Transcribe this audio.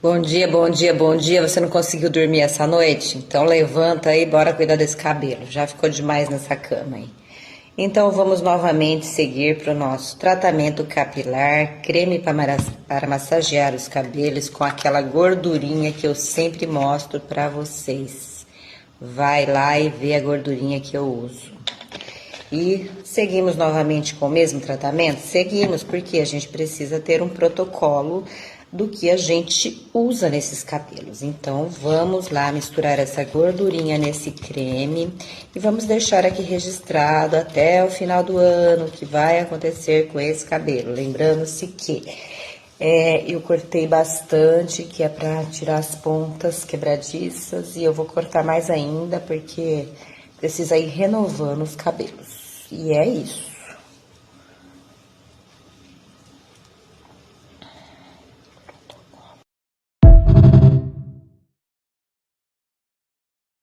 Bom dia, bom dia, bom dia. Você não conseguiu dormir essa noite? Então levanta aí, bora cuidar desse cabelo. Já ficou demais nessa cama aí. Então vamos novamente seguir para o nosso tratamento capilar, creme para massagear os cabelos com aquela gordurinha que eu sempre mostro para vocês. Vai lá e vê a gordurinha que eu uso. E seguimos novamente com o mesmo tratamento? Seguimos, porque a gente precisa ter um protocolo do que a gente usa nesses cabelos. Então, vamos lá misturar essa gordurinha nesse creme e vamos deixar aqui registrado até o final do ano o que vai acontecer com esse cabelo. Lembrando-se que eu cortei bastante, que é para tirar as pontas quebradiças, e eu vou cortar mais ainda porque precisa ir renovando os cabelos. E é isso.